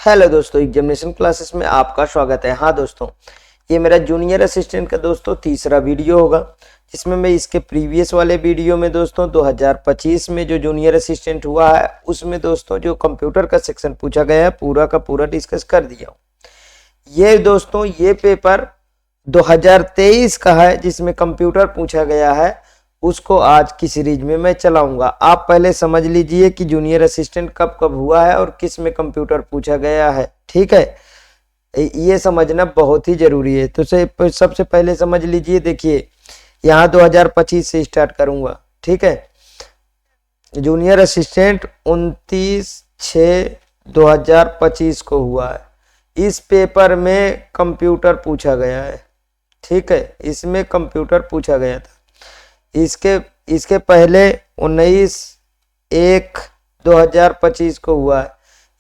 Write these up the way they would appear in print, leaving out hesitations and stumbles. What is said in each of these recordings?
Hello दोस्तों, examination classes में आपका स्वागत है। हाँ दोस्तों, ये मेरा जूनियर असिस्टेंट का दोस्तों तीसरा वीडियो होगा, जिसमें मैं इसके प्रीवियस वाले वीडियो में दोस्तों 2025 में जो जूनियर असिस्टेंट हुआ है उसमें दोस्तों जो कंप्यूटर का सेक्शन पूछा गया है पूरा का पूरा डिस्कस कर दिया हूँ। ये दोस्तों ये पेपर 2023 का है जिसमें कंप्यूटर पूछा गया है, उसको आज की सीरीज में मैं चलाऊंगा। आप पहले समझ लीजिए कि जूनियर असिस्टेंट कब कब हुआ है और किस में कंप्यूटर पूछा गया है। ठीक है, ये समझना बहुत ही जरूरी है। तो सबसे पहले समझ लीजिए, देखिए यहाँ 2025 से स्टार्ट करूंगा। ठीक है, जूनियर असिस्टेंट 29/6/2025 को हुआ है। इस पेपर में कंप्यूटर पूछा गया है। ठीक है, इसमें कंप्यूटर पूछा गया था। इसके पहले 19/1/2025 को हुआ है,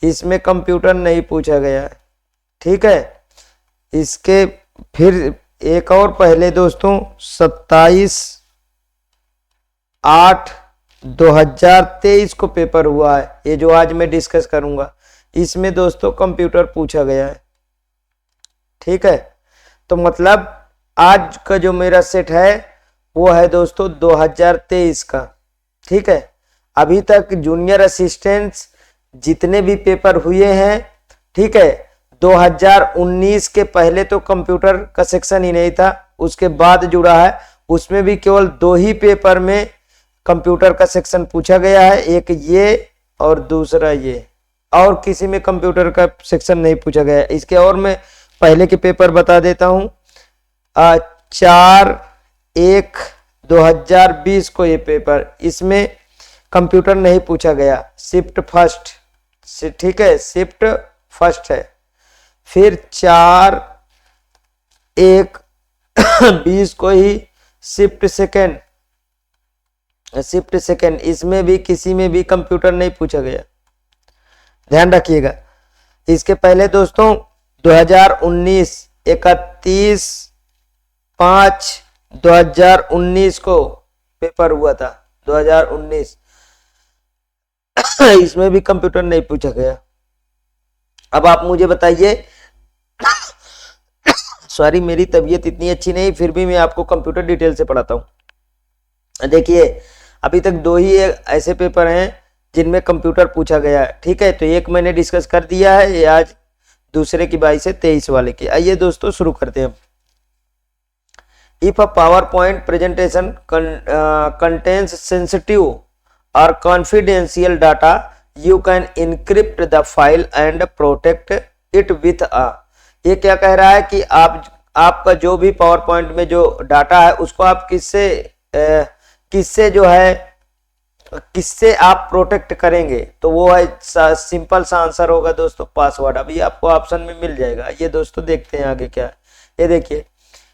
इसमें कंप्यूटर नहीं पूछा गया है। ठीक है, इसके फिर एक और पहले दोस्तों 27/8/2023 को पेपर हुआ है, ये जो आज मैं डिस्कस करूंगा, इसमें दोस्तों कंप्यूटर पूछा गया है। ठीक है, तो मतलब आज का जो मेरा सेट है वो है दोस्तों 2023 का। ठीक है, अभी तक जूनियर असिस्टेंट्स जितने भी पेपर हुए हैं, ठीक है, 2019 के पहले तो कंप्यूटर का सेक्शन ही नहीं था, उसके बाद जुड़ा है, उसमें भी केवल 2 ही पेपर में कंप्यूटर का सेक्शन पूछा गया है, एक ये और दूसरा ये, और किसी में कंप्यूटर का सेक्शन नहीं पूछा गया है। इसके और मैं पहले के पेपर बता देता हूं। 4/1/2020 को ये पेपर, इसमें कंप्यूटर नहीं पूछा गया, शिफ्ट फर्स्ट। ठीक है, शिफ्ट फर्स्ट है। फिर 4/1/20 को ही शिफ्ट सेकेंड, इसमें भी किसी में भी कंप्यूटर नहीं पूछा गया, ध्यान रखिएगा। इसके पहले दोस्तों 2019 31/5/2019 को पेपर हुआ था, 2019 इसमें भी कंप्यूटर नहीं पूछा गया। अब आप मुझे बताइए, सॉरी मेरी तबीयत इतनी अच्छी नहीं, फिर भी मैं आपको कंप्यूटर डिटेल से पढ़ाता हूं। देखिए अभी तक 2 ही ऐसे पेपर हैं जिनमें कंप्यूटर पूछा गया है। ठीक है, तो एक मैंने डिस्कस कर दिया है, ये आज दूसरे की 22/23 वाले की। आइए दोस्तों शुरू करते हैं। If a PowerPoint presentation contains sensitive or confidential data, you can encrypt the file and protect it with a। ये क्या कह रहा है कि आपका जो भी PowerPoint में जो डाटा है उसको आप किससे आप प्रोटेक्ट करेंगे, तो वो है सिंपल सा आंसर होगा दोस्तों पासवर्ड। अभी आपको ऑप्शन में मिल जाएगा। ये दोस्तों देखते हैं आगे क्या है। ये देखिए,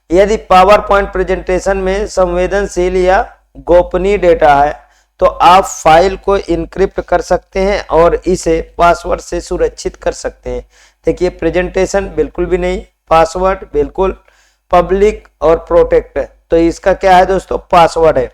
यदि पावर पॉइंट प्रेजेंटेशन में संवेदनशील या गोपनीय डेटा है तो आप फाइल को इनक्रिप्ट कर सकते हैं और इसे पासवर्ड से सुरक्षित कर सकते हैं। देखिए प्रेजेंटेशन बिल्कुल भी नहीं, पासवर्ड बिल्कुल, पब्लिक और प्रोटेक्ट, तो इसका क्या है दोस्तों पासवर्ड है।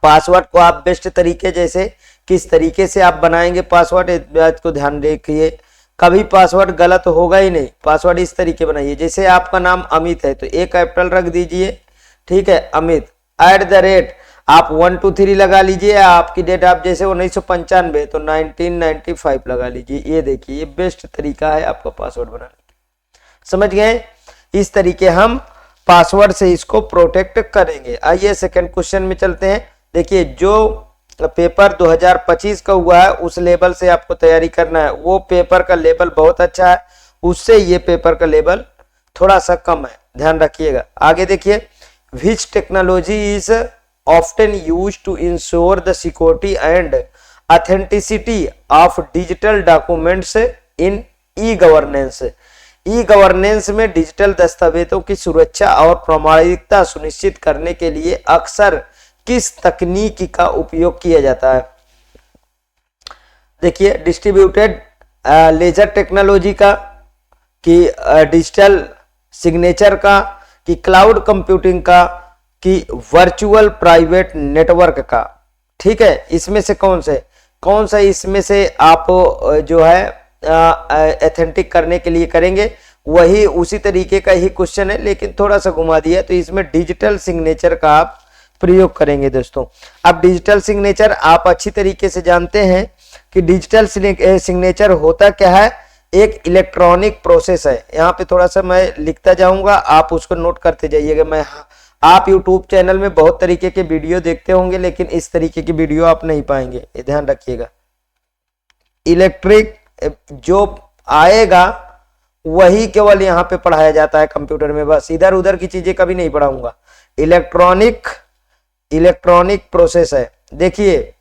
पासवर्ड को आप बेस्ट तरीके, जैसे किस तरीके से आप बनाएंगे पासवर्ड, इस बात को ध्यान रखिए, कभी पासवर्ड गलत होगा ही नहीं। पासवर्ड इस तरीके बनाइए, जैसे आपका नाम अमित है तो एक कैपिटल रख दीजिए। ठीक है, अमित @ आप 1 2 3 लगा लीजिए। आपकी डेट आप जैसे 1995 तो 1995 लगा लीजिए। ये देखिए, ये बेस्ट तरीका है आपका पासवर्ड बनाने का। समझ गए? इस तरीके हम पासवर्ड से इसको प्रोटेक्ट करेंगे। आइए सेकंड क्वेश्चन में चलते हैं। देखिए, जो पेपर 2025 का हुआ है उस लेवल से आपको तैयारी करना है। वो पेपर का लेवल बहुत अच्छा है, उससे ये पेपर का लेवल थोड़ा सा कम है, ध्यान रखिएगा। आगे देखिए, which technology is often used to ensure the security and authenticity of digital documents in e governance. E governance में डिजिटल दस्तावेजों की सुरक्षा और प्रामाणिकता सुनिश्चित करने के लिए अक्सर किस तकनीक का उपयोग किया जाता है? देखिए, डिस्ट्रीब्यूटेड लेजर टेक्नोलॉजी का, कि डिजिटल सिग्नेचर का, कि क्लाउड कंप्यूटिंग का, कि वर्चुअल प्राइवेट नेटवर्क का। ठीक है, इसमें से कौन सा इसमें से आप जो है ऑथेंटिक करने के लिए करेंगे, वही उसी तरीके का ही क्वेश्चन है लेकिन थोड़ा सा घुमा दिया। तो इसमें डिजिटल सिग्नेचर का आप प्रयोग करेंगे दोस्तों। अब डिजिटल सिग्नेचर आप अच्छी तरीके से जानते हैं कि डिजिटल सिग्नेचर होता क्या है, एक इलेक्ट्रॉनिक प्रोसेस है। यहाँ पे थोड़ा सा मैं लिखता जाऊंगा, आप उसको नोट करते जाइएगा। आप YouTube चैनल में बहुत तरीके के वीडियो देखते होंगे लेकिन इस तरीके की वीडियो आप नहीं पाएंगे, ये ध्यान रखिएगा। इलेक्ट्रिक जो आएगा वही केवल यहाँ पे पढ़ाया जाता है कंप्यूटर में, बस इधर उधर की चीजें कभी नहीं पढ़ाऊंगा। इलेक्ट्रॉनिक प्रोसेस है। देखिए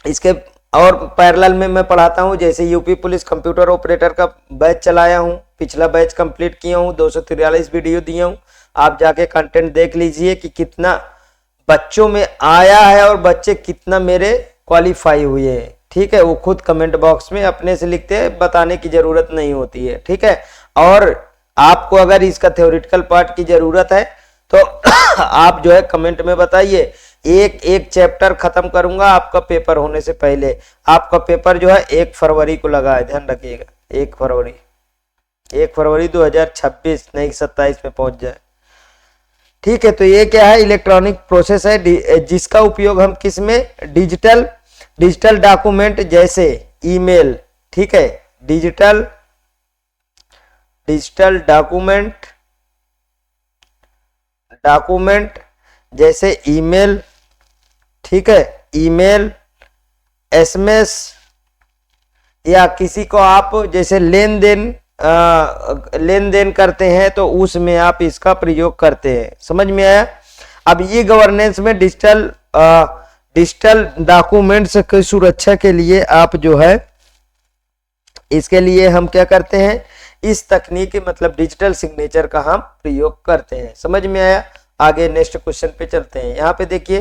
इसके और पैरेलल में मैं पढ़ाता हूं, जैसे यूपी पुलिस कंप्यूटर ऑपरेटर का बैच चलाया हूं, पिछला बैच कंप्लीट किया हूं, 243 वीडियो दिया हूं। आप जाके कंटेंट देख लीजिए कि कितना बच्चों में आया है और बच्चे कितना मेरे क्वालिफाई हुए हैं। ठीक है, वो खुद कमेंट बॉक्स में अपने से लिखते हैं, बताने की जरूरत नहीं होती है। ठीक है, और आपको अगर इसका थ्योरेटिकल पार्ट की जरूरत है तो आप जो है कमेंट में बताइए, एक एक चैप्टर खत्म करूंगा आपका पेपर होने से पहले। आपका पेपर जो है 1 फरवरी को लगा है, ध्यान रखिएगा। 1 फरवरी 2026, नहीं 27 में पहुंच जाए। ठीक है, तो ये क्या है, इलेक्ट्रॉनिक प्रोसेस है जिसका उपयोग हम किस में, डिजिटल डॉक्यूमेंट जैसे ईमेल। ठीक है, डिजिटल डॉक्यूमेंट जैसे ईमेल। ठीक है, ईमेल, एसएमएस, या किसी को आप जैसे लेन देन करते हैं तो उसमें आप इसका प्रयोग करते हैं। समझ में आया। अब ये गवर्नेंस में डिजिटल डॉक्यूमेंट्स की सुरक्षा के लिए आप जो है, इसके लिए हम क्या करते हैं, इस तकनीक मतलब डिजिटल सिग्नेचर का हम प्रयोग करते हैं। समझ में आया। आगे नेक्स्ट क्वेश्चन पे चलते हैं। यहाँ पे देखिए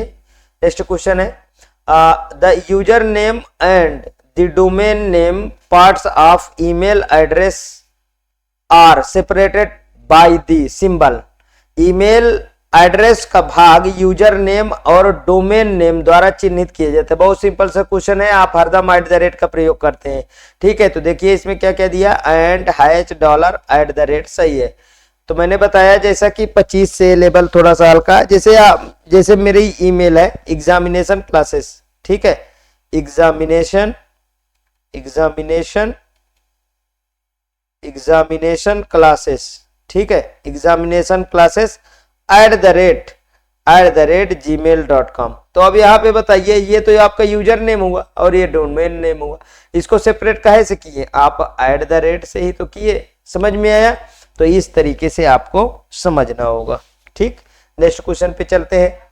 नेक्स्ट क्वेश्चन है, the user name and the domain name parts of email address are separated by the symbol. Email address का भाग यूजर नेम और डोमेन नेम द्वारा चिन्हित किए जाते हैं। बहुत सिंपल सा क्वेश्चन है, आप हरदम @ का प्रयोग करते हैं। ठीक है, तो देखिए इसमें क्या क्या दिया, एंड $@ सही है। तो मैंने बताया जैसा कि 25 से लेवल थोड़ा सा हल्का, जैसे मेरी ईमेल है एग्जामिनेशन क्लासेस। ठीक है, एग्जामिनेशन क्लासेस। ठीक है, एग्जामिनेशन क्लासेस @gmail.com। तो अब यहाँ पे बताइए, ये तो आपका यूजर नेम हुआ और ये डोमेन नेम हुआ, इसको सेपरेट काहे से किए, आप @ से ही तो किए। समझ में आया। तो इस तरीके से आपको समझना होगा। ठीक, नेक्स्ट क्वेश्चन पे चलते हैं।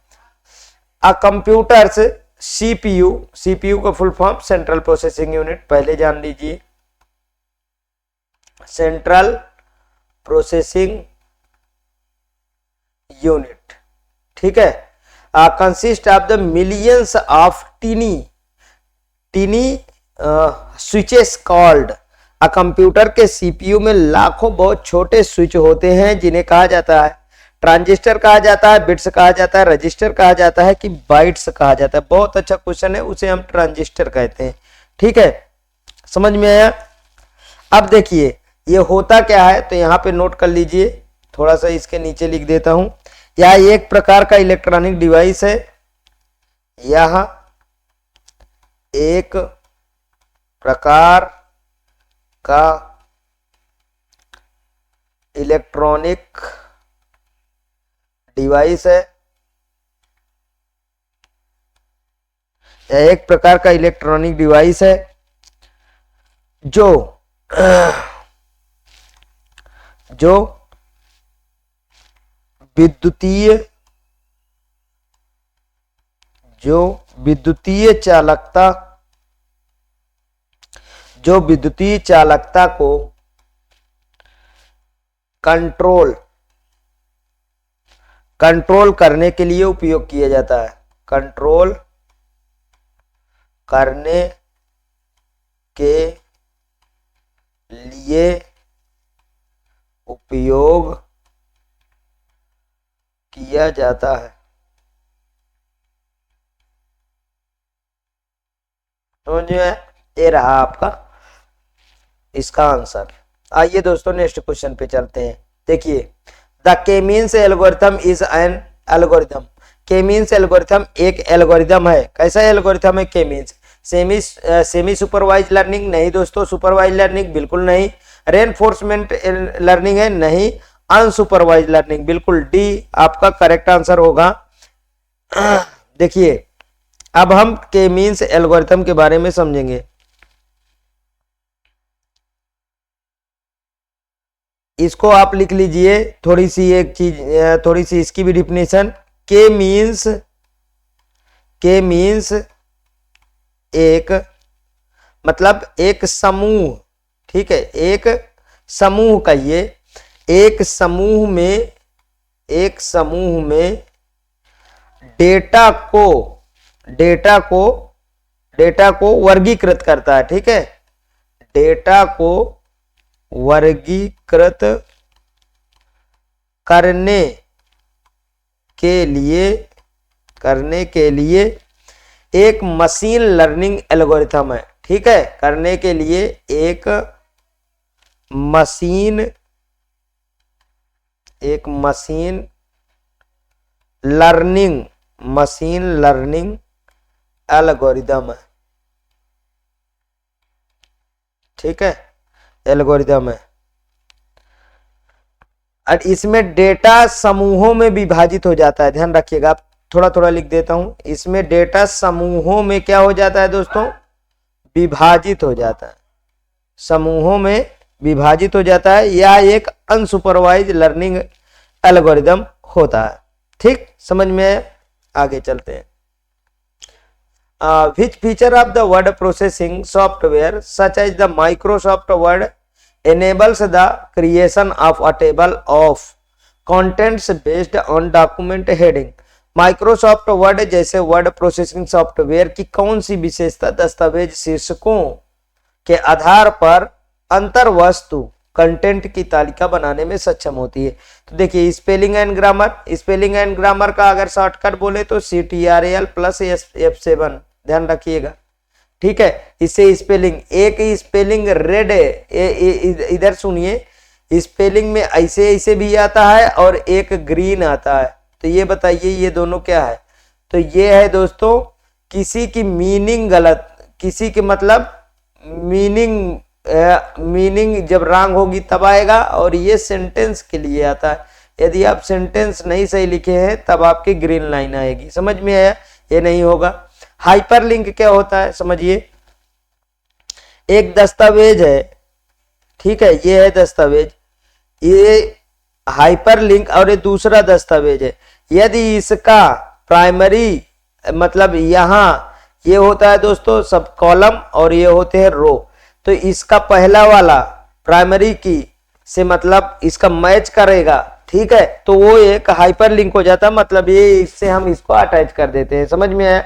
अ कंप्यूटर्स सीपीयू का full form central processing unit, पहले जान लीजिए। Central processing unit. ठीक है, consist of the millions of tiny switches called. Computer के सीपीयू में लाखों बहुत छोटे स्विच होते हैं जिन्हें कहा जाता है ट्रांजिस्टर कहा जाता है, बिट्स कहा जाता है, रजिस्टर कहा जाता है कि बाइट्स कहा जाता है। बहुत अच्छा क्वेश्चन है, उसे हम ट्रांजिस्टर कहते हैं। ठीक है, समझ में आया। अब देखिए ये होता क्या है, तो यहाँ पे नोट कर लीजिए, थोड़ा सा इसके नीचे लिख देता हूं। यह एक प्रकार का इलेक्ट्रॉनिक डिवाइस है, यह एक प्रकार का इलेक्ट्रॉनिक डिवाइस है, यह एक प्रकार का इलेक्ट्रॉनिक डिवाइस है जो विद्युतीय चालकता को कंट्रोल करने के लिए उपयोग किया जाता है। कंट्रोल करने के लिए उपयोग किया जाता है। समझ में, ये रहा आपका इसका आंसर। आइए दोस्तों नेक्स्ट क्वेश्चन पे चलते हैं। देखिए, द के means algorithm is an algorithm. के मीन्स एल्गोरिथम एक एल्गोरिथम है। कैसा एल्गोरिथम है के मीन्स? सेमी सुपरवाइज लर्निंग नहीं दोस्तों, सुपरवाइज लर्निंग बिल्कुल नहीं, रेनफोर्समेंट लर्निंग है नहीं, अनसुपरवाइज लर्निंग बिल्कुल डी आपका करेक्ट आंसर होगा। देखिए, अब हम के मीन्स एल्गोरिथम के बारे में समझेंगे। इसको आप लिख लीजिए, थोड़ी सी एक चीज, थोड़ी सी इसकी भी डिफिनेशन। के मीन्स एक मतलब एक समूह, ठीक है, एक समूह कहिए, एक समूह में डेटा को वर्गीकृत करता है, ठीक है, डेटा को वर्गीकृत करने के लिए एक मशीन लर्निंग एल्गोरिथम है, ठीक है, करने के लिए एक मशीन लर्निंग एल्गोरिथम है, ठीक है, एल्गोरिथम है। और इसमें डेटा समूहों में विभाजित हो जाता है, ध्यान रखिएगा, आप थोड़ा थोड़ा लिख देता हूं। इसमें डेटा समूहों में क्या हो जाता है दोस्तों? विभाजित हो जाता है, समूहों में विभाजित हो जाता है, या एक अनसुपरवाइज लर्निंग एल्गोरिथम होता है, ठीक, समझ में? आगे चलते हैं। Which feature of the word processing software such as the Microsoft Word enables the creation of a table of contents based on document heading? Microsoft word जैसे वर्ड प्रोसेसिंग सॉफ्टवेयर की कौन सी विशेषता दस्तावेज शीर्षकों के आधार पर अंतर वस्तु कंटेंट की तालिका बनाने में सक्षम होती है? तो देखिए, स्पेलिंग एंड ग्रामर का अगर शॉर्टकट बोले तो CTRL प्लस F7, ध्यान रखिएगा, ठीक है। इससे स्पेलिंग, एक स्पेलिंग रेड है, इधर सुनिए, स्पेलिंग में ऐसे भी आता है और एक ग्रीन आता है, तो ये बताइए ये दोनों क्या है? तो ये है दोस्तों किसी की मीनिंग गलत, किसी के मतलब मीनिंग जब रॉन्ग होगी तब आएगा, और ये सेंटेंस के लिए आता है। यदि आप सेंटेंस नहीं सही लिखे हैं तब आपकी ग्रीन लाइन आएगी, समझ में आया? ये नहीं होगा। हाइपरलिंक क्या होता है समझिए, एक दस्तावेज है, ठीक है, ये है दस्तावेज, ये हाइपरलिंक, और ये दूसरा दस्तावेज है। यदि इसका प्राइमरी मतलब यहां ये होता है दोस्तों सब कॉलम और ये होते हैं रो, तो इसका पहला वाला प्राइमरी की से मतलब इसका मैच करेगा, ठीक है, तो वो एक हाइपरलिंक हो जाता है, मतलब ये इससे हम इसको अटैच कर देते हैं, समझ में आया?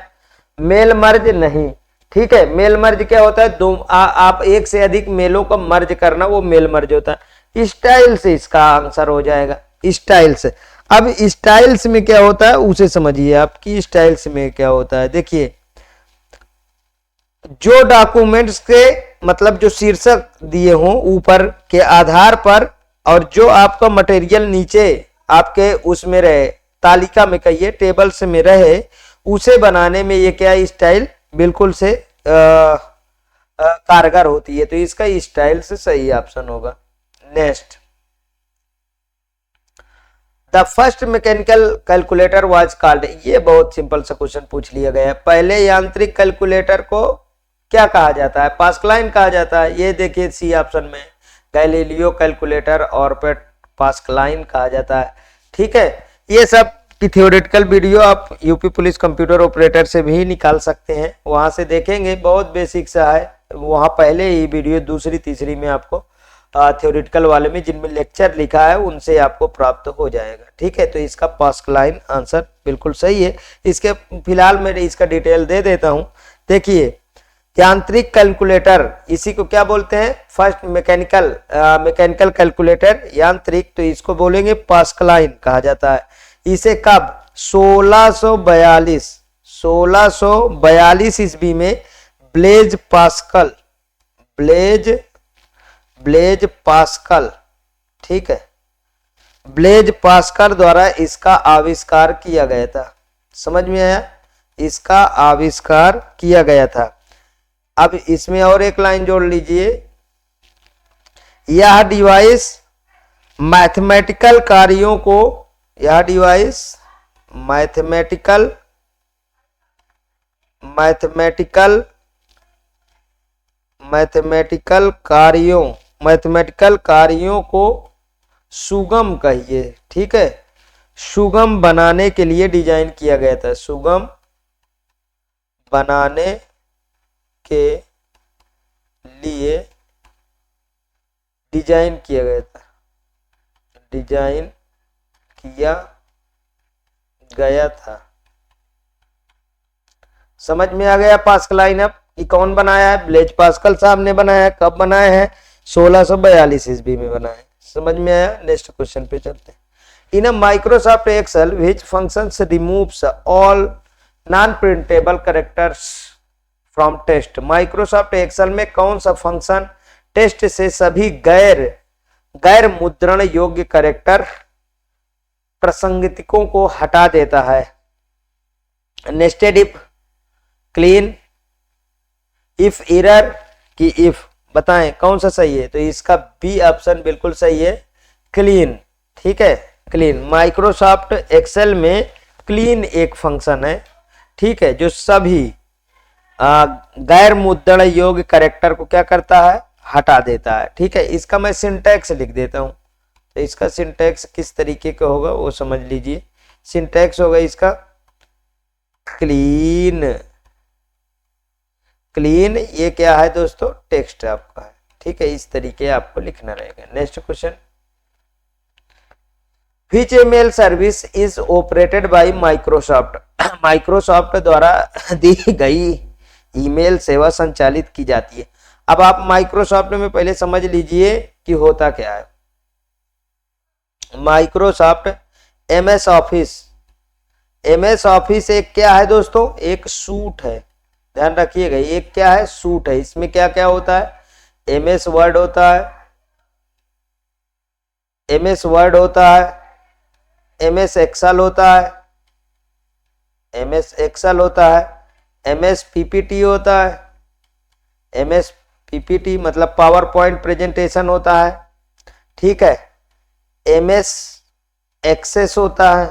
मेल मर्ज नहीं, ठीक है, मेल मर्ज क्या होता है? दो आप एक से अधिक मेलों को मर्ज करना, वो मेल मर्ज होता है। स्टाइल से इसका आंसर हो जाएगा, स्टाइल से। अब स्टाइल्स में क्या होता है उसे समझिए, आपकी स्टाइल्स में क्या होता है। देखिए, जो डॉक्यूमेंट्स के मतलब जो शीर्षक दिए हों ऊपर के आधार पर, और जो आपका मटेरियल नीचे आपके उसमें रहे, तालिका में कहिए, टेबल्स में रहे, उसे बनाने में ये क्या स्टाइल बिल्कुल से कारगर होती है, तो इसका स्टाइल से सही ऑप्शन होगा। Next, the first mechanical calculator was called. ये बहुत सिंपल सा क्वेश्चन पूछ लिया गया है। पहले यांत्रिक कैलकुलेटर को क्या कहा जाता है? पास्कलाइन कहा जाता है। ये देखिए सी ऑप्शन में गैलीलियो कैलकुलेटर और पास्कलाइन कहा जाता है, ठीक है। ये सब की थ्योरेटिकल वीडियो आप यूपी पुलिस कंप्यूटर ऑपरेटर से भी निकाल सकते हैं, वहां से देखेंगे, बहुत बेसिक सा है, वहां पहले ही वीडियो दूसरी तीसरी में आपको थ्योरेटिकल वाले में जिनमें लेक्चर लिखा है उनसे आपको प्राप्त हो जाएगा, ठीक है। तो इसका पास्कलाइन आंसर बिल्कुल सही है। इसके फिलहाल मैं इसका डिटेल दे देता हूं। देखिए, यांत्रिक कैलकुलेटर इसी को क्या बोलते हैं? फर्स्ट मैकेनिकल कैलकुलेटर यांत्रिक, तो इसको बोलेंगे पास्कलाइन कहा जाता है। इसे कब? 1642 ईस्वी में ब्लेज ब्लेज पास्कल, ठीक है, ब्लेज पास्कल द्वारा इसका आविष्कार किया गया था। समझ में आया, इसका आविष्कार किया गया था। अब इसमें और एक लाइन जोड़ लीजिए, यह डिवाइस मैथमेटिकल कार्यों को, यह डिवाइस मैथमेटिकल कार्यों को सुगम कहिए, ठीक है, सुगम बनाने के लिए डिजाइन किया गया था, सुगम बनाने के लिए डिजाइन किया गया था, डिजाइन किया गया था। समझ में आ गया पास्कल लाइनअप कि कौन बनाया है? ब्लेज पास्कल साहब ने बनाया है। कब बनाया है? 1642 ईस्वी में बनाया है। समझ में आया? नेक्स्ट क्वेश्चन पे चलते हैं। In Microsoft Excel which functions removes all non printable characters from text. Microsoft Excel में कौन सा फंक्शन टेक्स्ट से सभी गैर मुद्रण योग्य कैरेक्टर प्रसंगितकों को हटा देता है? Nested if, clean, if error की इफ, बताएं कौन सा सही है? तो इसका बी ऑप्शन बिल्कुल सही है, क्लीन, ठीक है, क्लीन। माइक्रोसॉफ्ट एक्सेल में क्लीन एक फंक्शन है, ठीक है, जो सभी गैर मुद्रण योग्य कैरेक्टर को क्या करता है? हटा देता है, ठीक है। इसका मैं सिंटैक्स लिख देता हूं, तो इसका सिंटैक्स किस तरीके का होगा वो समझ लीजिए। सिंटैक्स होगा इसका क्लीन, क्लीन, ये क्या है दोस्तों? टेक्स्ट आपका है, ठीक है, इस तरीके आपको लिखना रहेगा। Next question, which email service is operated by Microsoft. Microsoft द्वारा दी गई ईमेल सेवा संचालित की जाती है। अब आप माइक्रोसॉफ्ट में पहले समझ लीजिए कि होता क्या है। Microsoft MS office, MS office एक क्या है दोस्तों? एक सूट है, ध्यान रखिएगा, एक क्या है? सूट है। इसमें क्या क्या होता है? एमएस वर्ड होता है, एमएस वर्ड होता है, एमएस एक्सेल होता है, एमएस एक्सेल होता है, एमएस पीपीटी होता है, एमएस पीपीटी मतलब पावर पॉइंट प्रेजेंटेशन होता है, ठीक है, एमएस एक्सेस होता है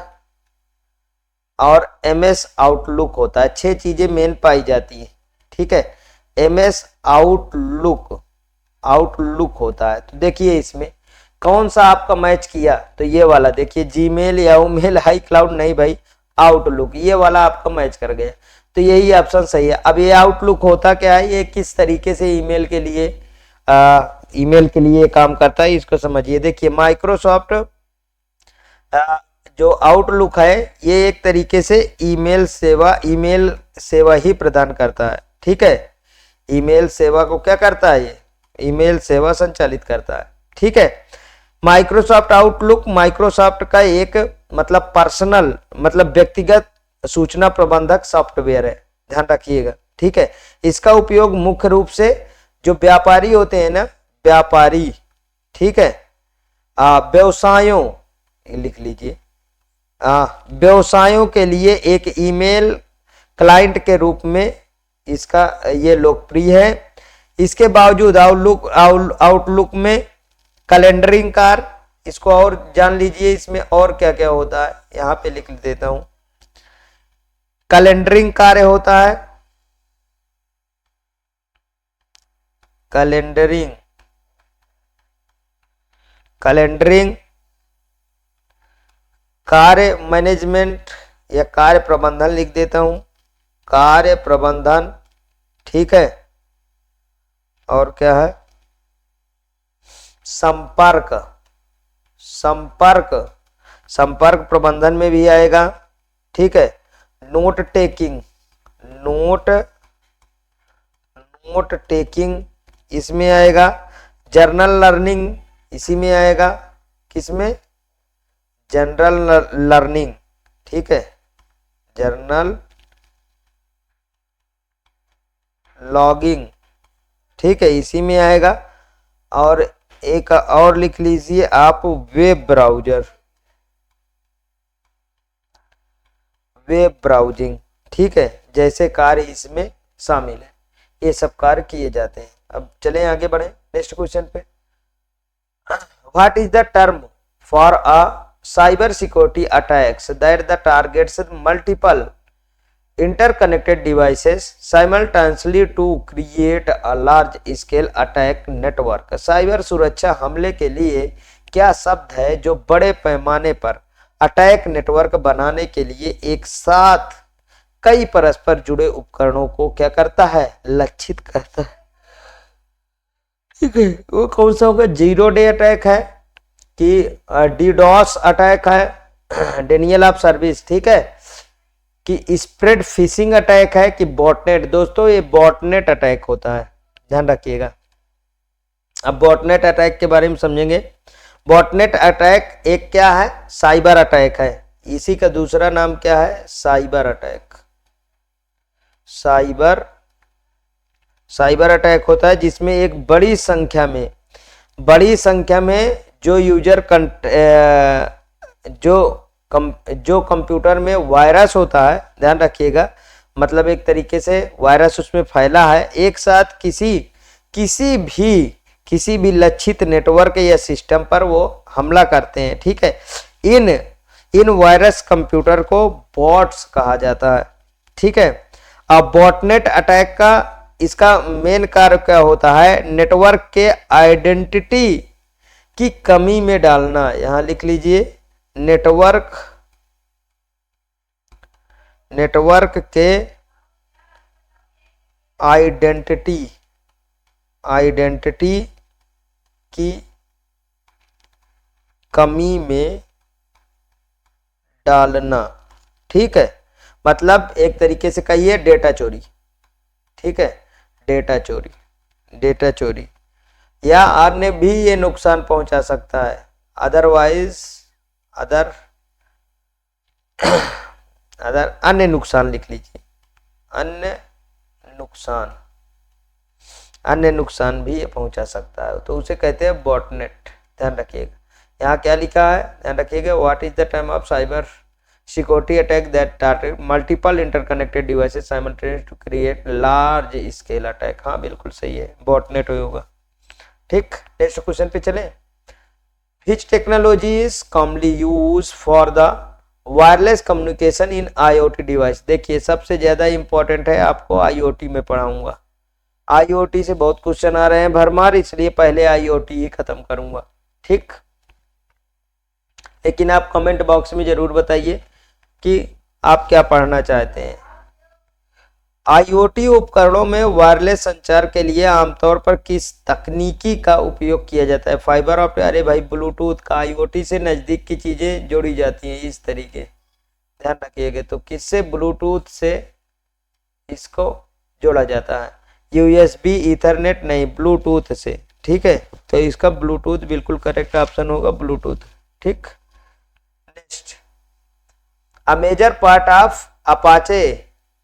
और एमएस आउटलुक होता है। 6 चीजें मेन पाई जाती है, ठीक है। एमएस आउटलुक होता है। तो देखिए इसमें कौन सा आपका मैच किया? तो ये वाला देखिए, जीमेल, याहू, हाई क्लाउड नहीं भाई, आउटलुक, ये वाला आपका मैच कर गया, तो यही ऑप्शन सही है। अब ये आउटलुक होता क्या है? ये किस तरीके से ईमेल के लिए काम करता है, इसको समझिए। देखिए माइक्रोसॉफ्ट जो आउटलुक है ये एक तरीके से ईमेल सेवा ही प्रदान करता है, ठीक है। ईमेल सेवा को क्या करता है? ये ईमेल सेवा संचालित करता है, ठीक है। माइक्रोसॉफ्ट आउटलुक माइक्रोसॉफ्ट का एक मतलब पर्सनल मतलब व्यक्तिगत सूचना प्रबंधक सॉफ्टवेयर है, ध्यान रखिएगा, ठीक है। इसका उपयोग मुख्य रूप से जो व्यापारी होते हैं ना, व्यापारी, ठीक है, व्यवसायों, लिख लीजिए, व्यवसायों के लिए एक ईमेल क्लाइंट के रूप में इसका ये लोकप्रिय है। इसके बावजूद आउटलुक में कैलेंडरिंग कार्य, इसको और जान लीजिए, इसमें और क्या क्या होता है, यहां पे लिख देता हूं। कैलेंडरिंग कार्य होता है, कैलेंडरिंग कार्य मैनेजमेंट या कार्य प्रबंधन लिख देता हूं, कार्य प्रबंधन, ठीक है। और क्या है? संपर्क प्रबंधन में भी आएगा, ठीक है। नोट टेकिंग इसमें आएगा। जर्नल लर्निंग इसी में आएगा, किसमें? जनरल लर्निंग, ठीक है, जर्नल लॉगिंग, ठीक है, इसी में आएगा। और एक और लिख लीजिए आप, वेब ब्राउजर, वेब ब्राउजिंग, ठीक है, जैसे कार्य इसमें शामिल है, ये सब कार्य किए जाते हैं। अब चलें आगे बढ़े नेक्स्ट क्वेश्चन पे। What is the term for a cyber security attacks that the targets multiple interconnected devices simultaneously to create a large scale attack network? Cyber सुरक्षा हमले के लिए क्या शब्द है जो बड़े पैमाने पर अटैक नेटवर्क बनाने के लिए एक साथ कई परस्पर जुड़े उपकरणों को क्या करता है, लक्षित करता है? ठीक है, वो कौन सा होगा? जीरो डे अटैक है कि डीडॉस अटैक है, डेनियल ऑफ सर्विस, ठीक है, कि स्प्रेड फिशिंग अटैक है, कि बॉटनेट? दोस्तों ये बॉटनेट अटैक होता है, ध्यान रखिएगा। अब बॉटनेट अटैक के बारे में समझेंगे। बॉटनेट अटैक एक क्या है? साइबर अटैक है। इसी का दूसरा नाम क्या है? Cyber attack. साइबर अटैक होता है जिसमें एक बड़ी संख्या में जो यूजर जो कंप्यूटर में वायरस होता है, ध्यान रखिएगा, मतलब एक तरीके से वायरस उसमें फैला है, एक साथ किसी भी लक्षित नेटवर्क या सिस्टम पर वो हमला करते हैं, ठीक है। इन वायरस कंप्यूटर को बॉट्स कहा जाता है, ठीक है। अब बॉटनेट अटैक का इसका मेन कार्य क्या होता है? नेटवर्क के आइडेंटिटी की कमी में डालना। यहां लिख लीजिए, नेटवर्क के आइडेंटिटी की कमी में डालना, ठीक है। मतलब एक तरीके से कहिए डेटा चोरी, ठीक है, डेटा चोरी या अन्य भी ये नुकसान पहुंचा सकता है। अदर अन्य नुकसान लिख लीजिए, अन्य नुकसान भी ये पहुंचा सकता है, तो उसे कहते हैं बॉटनेट। ध्यान रखिएगा, यहाँ क्या लिखा है, ध्यान रखिएगा। What is the time of cyber security attack that target multiple interconnected devices simultaneously to create large scale attack? हाँ बिल्कुल सही है, बॉटनेट होगा, ठीक। नेक्स्ट क्वेश्चन पे चले। Which technology is commonly use for the wireless communication in IoT device? देखिए सबसे ज्यादा इंपॉर्टेंट है, आपको IoT में पढ़ाऊंगा। IoT से बहुत क्वेश्चन आ रहे हैं भरमार, इसलिए पहले IoT ही खत्म करूंगा, ठीक। लेकिन आप कमेंट बॉक्स में जरूर बताइए कि आप क्या पढ़ना चाहते हैं। IoT उपकरणों में वायरलेस संचार के लिए आमतौर पर किस तकनीकी का उपयोग किया जाता है? फाइबर ऑप्टिक, अरे भाई ब्लूटूथ का IoT से नजदीक की चीजें जोड़ी जाती हैं इस तरीके, ध्यान रखिएगा। तो किससे? ब्लूटूथ से इसको जोड़ा जाता है। USB ईथरनेट नहीं, ब्लूटूथ से, ठीक है। तो इसका ब्लूटूथ बिल्कुल करेक्ट ऑप्शन होगा, ब्लूटूथ, ठीक। Next, a major part of Apache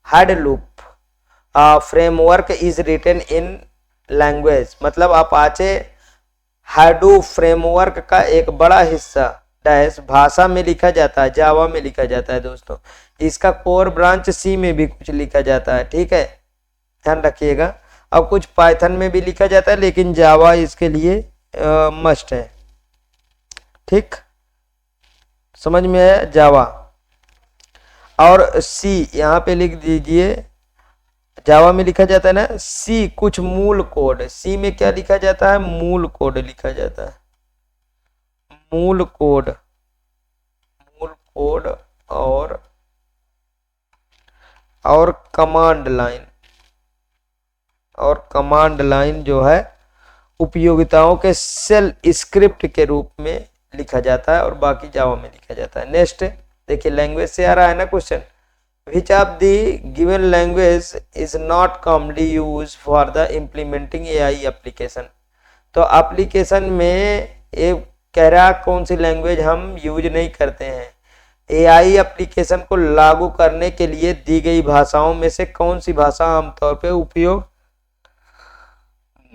Hadoop framework is written in language? मतलब अपाचे हैडूप फ्रेमवर्क का एक बड़ा हिस्सा डैश भाषा में लिखा जाता है, जावा में लिखा जाता है दोस्तों। इसका कोर ब्रांच C में भी कुछ लिखा जाता है, ठीक है, ध्यान रखिएगा। अब कुछ पाइथन में भी लिखा जाता है, लेकिन जावा इसके लिए मस्ट है, ठीक, समझ में आया? जावा और C यहाँ पे लिख दीजिए, जावा में लिखा जाता है ना C, कुछ मूल कोड। C में क्या लिखा जाता है? मूल कोड लिखा जाता है, मूल कोड और कमांड लाइन जो है उपयोगिताओं के सेल स्क्रिप्ट के रूप में लिखा जाता है, और बाकी जावा में लिखा जाता है। नेक्स्ट देखिए, लैंग्वेज से आ रहा है ना question. Which of the given language is not commonly used for the implementing AI application? तो एप्लीकेशन में ये कह रहा कौन सी लैंग्वेज हम यूज नहीं करते हैं। AI एप्लीकेशन को लागू करने के लिए दी गई भाषाओं में से कौन सी भाषा आमतौर पे उपयोग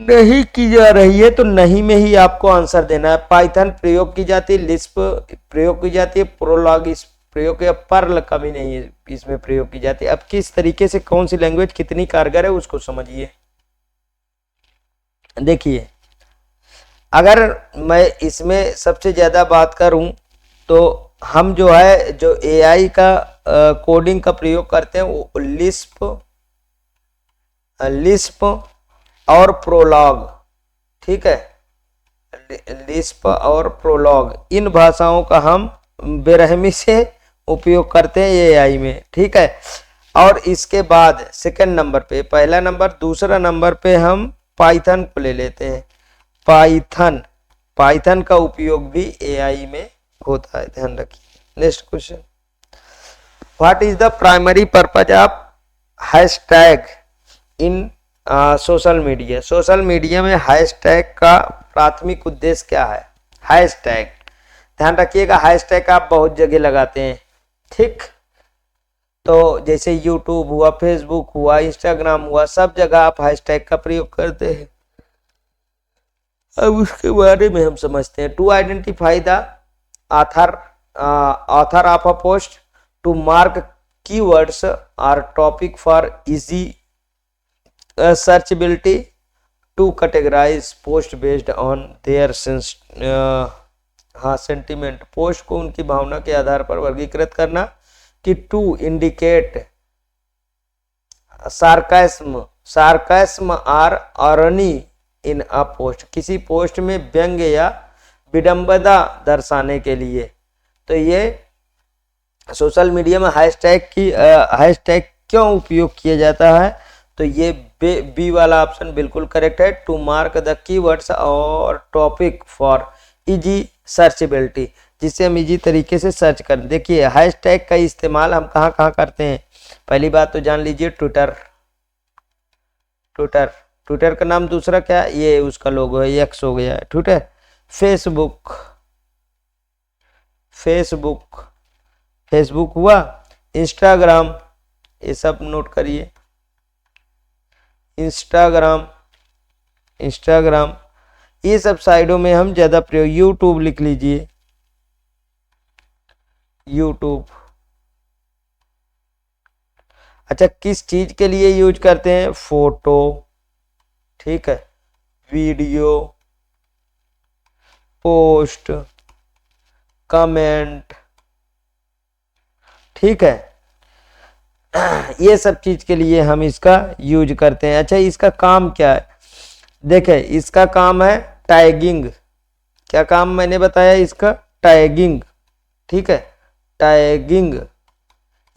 नहीं की जा रही है तो नहीं में ही आपको आंसर देना है। पाइथन प्रयोग की जाती है, लिस्प प्रयोग की जाती है, प्रोलॉग इस प्रयोग किया, पर्ल कभी नहीं है इसमें प्रयोग की जाती है। अब किस तरीके से कौन सी लैंग्वेज कितनी कारगर है उसको समझिए। देखिए, अगर मैं इसमें सबसे ज्यादा बात करूं तो हम जो है जो एआई का कोडिंग का प्रयोग करते हैं वो लिस्प और प्रोलॉग, ठीक है, लिस्प और प्रोलॉग, इन भाषाओं का हम बेरहमी से उपयोग करते हैं एआई में, ठीक है। और इसके बाद सेकंड नंबर पे, पहला नंबर, दूसरा नंबर पे हम पाइथन को ले लेते हैं। पाइथन का उपयोग भी एआई में होता है, ध्यान रखिए। Next question, what is the primary purpose of hashtag in social media? Social media में हैशटैग का प्राथमिक उद्देश्य क्या है? हैशटैग, ध्यान रखिएगा, हैशटैग आप बहुत जगह लगाते हैं, ठीक। तो जैसे यूट्यूब हुआ, फेसबुक हुआ, इंस्टाग्राम हुआ, सब जगह आप हैशटैग का प्रयोग करते हैं। अब उसके बारे में हम समझते हैं। To identify the author of a post, to mark keywords और topic for easy searchability, to categorize post based on their sentiment, post को उनकी भावना के आधार पर वर्गीकृत करना, कि टू इंडिकेट सार्कास्म और आयरनी इन अ पोस्ट, किसी पोस्ट में व्यंग्य या विडंबना दर्शाने के लिए। तो ये सोशल मीडिया में हैशटैग क्यों उपयोग किया जाता है? तो ये बी वाला ऑप्शन बिल्कुल करेक्ट है, टू मार्क द कीवर्ड्स और टॉपिक फॉर इजी सर्चेबिलिटी, जिससे हम इजी तरीके से सर्च करें। देखिए, हैशटैग का इस्तेमाल हम कहाँ कहाँ करते हैं। पहली बात तो जान लीजिए, ट्विटर का नाम दूसरा क्या है, ये उसका लोगो है, एक्स हो गया है, ट्विटर। फेसबुक हुआ, इंस्टाग्राम, ये सब नोट करिए, इंस्टाग्राम, ये सब साइडों में हम ज्यादा प्रयोग। यूट्यूब लिख लीजिए, यूट्यूब। अच्छा, किस चीज के लिए यूज करते हैं? फोटो, ठीक है, वीडियो, पोस्ट, कमेंट, ठीक है, ये सब चीज के लिए हम इसका यूज करते हैं। अच्छा, इसका काम क्या है? देखें, इसका काम है टैगिंग। क्या काम मैंने बताया इसका? टैगिंग, ठीक है, टैगिंग,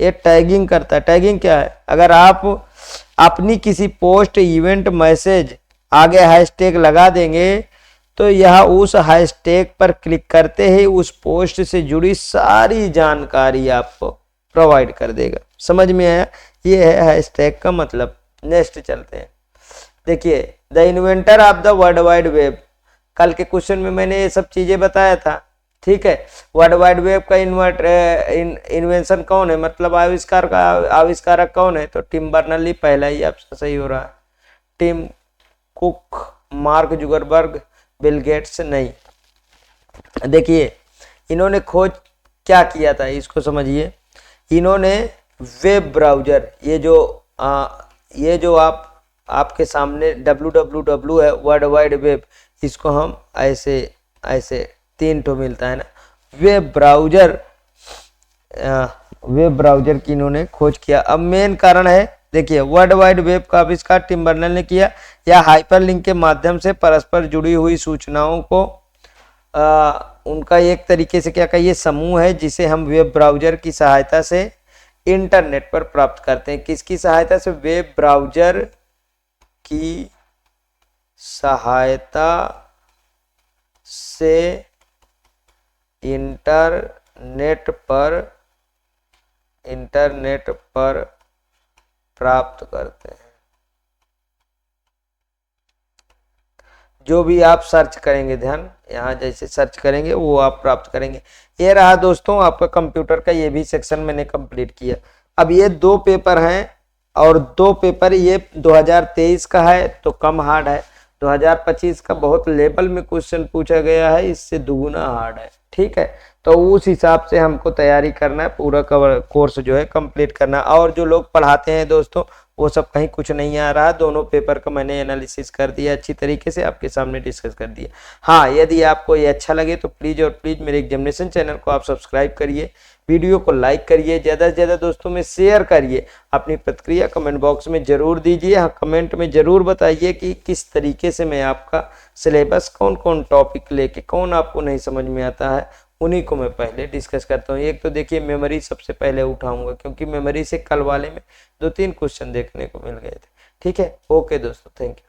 ये टैगिंग करता है। टैगिंग क्या है? अगर आप अपनी किसी पोस्ट, इवेंट, मैसेज आगे हैशटैग लगा देंगे तो यह उस हैशटैग पर क्लिक करते ही उस पोस्ट से जुड़ी सारी जानकारी आपको प्रोवाइड कर देगा। समझ में आया? ये है हैशटैग का मतलब। नेक्स्ट चलते हैं। देखिए, the inventor of the world wide web, कल के क्वेश्चन में मैंने ये सब चीजें बताया था, ठीक है। वर्ल्ड वाइड वेब का इन्वेंशन कौन है, मतलब आविष्कारक कौन है? तो टिम बर्नर्ली, पहला ही आपसे सही हो रहा है। Tim Cook, Mark Zuckerberg, Bill Gates नहीं। देखिए, इन्होंने खोज क्या किया था, इसको समझिए। इन्होंने वेब ब्राउजर, ये जो आपके सामने www है, वर्ल्ड वाइड वेब, इसको हम ऐसे 3 ठो मिलता है ना, वेब ब्राउजर की इन्होंने खोज किया। अब मेन कारण है, देखिए, वर्ल्ड वाइड वेब का आविष्कार टिम बर्नर ने किया। या हाइपरलिंक के माध्यम से परस्पर जुड़ी हुई सूचनाओं को उनका एक तरीके से क्या कहिए समूह है, जिसे हम वेब ब्राउजर की सहायता से इंटरनेट पर प्राप्त करते हैं। किसकी सहायता से? वेब ब्राउजर की सहायता से इंटरनेट पर प्राप्त करते हैं। जो भी आप सर्च करेंगे, ध्यान, यहाँ जैसे सर्च करेंगे वो आप प्राप्त करेंगे। ये रहा दोस्तों आपका कंप्यूटर का ये भी सेक्शन मैंने कंप्लीट किया। अब ये 2 पेपर हैं और 2 पेपर ये 2023 का है तो कम हार्ड है, 2025 का बहुत लेवल में क्वेश्चन पूछा गया है, इससे दुगुना हार्ड है। ठीक है, तो उस हिसाब से हमको तैयारी करना है, पूरा कवर कोर्स जो है कंप्लीट करना है। और जो लोग पढ़ाते हैं दोस्तों, वो सब कहीं कुछ नहीं आ रहा। दोनों पेपर का मैंने एनालिसिस कर दिया अच्छी तरीके से, आपके सामने डिस्कस कर दिया। हाँ, यदि आपको ये अच्छा लगे तो प्लीज़ और प्लीज़ मेरे एग्जामिनेशन चैनल को आप सब्सक्राइब करिए, वीडियो को लाइक करिए, ज़्यादा से ज़्यादा दोस्तों में शेयर करिए, अपनी प्रतिक्रिया कमेंट बॉक्स में ज़रूर दीजिए। हाँ, कमेंट में ज़रूर बताइए कि किस तरीके से मैं आपका सिलेबस, कौन कौन टॉपिक लेके, कौन आपको नहीं समझ में आता है, उन्हीं को मैं पहले डिस्कस करता हूँ। एक तो देखिए मेमोरी सबसे पहले उठाऊंगा, क्योंकि मेमोरी से कल वाले में 2-3 क्वेश्चन देखने को मिल गए थे। ठीक है, ओके दोस्तों, थैंक यू।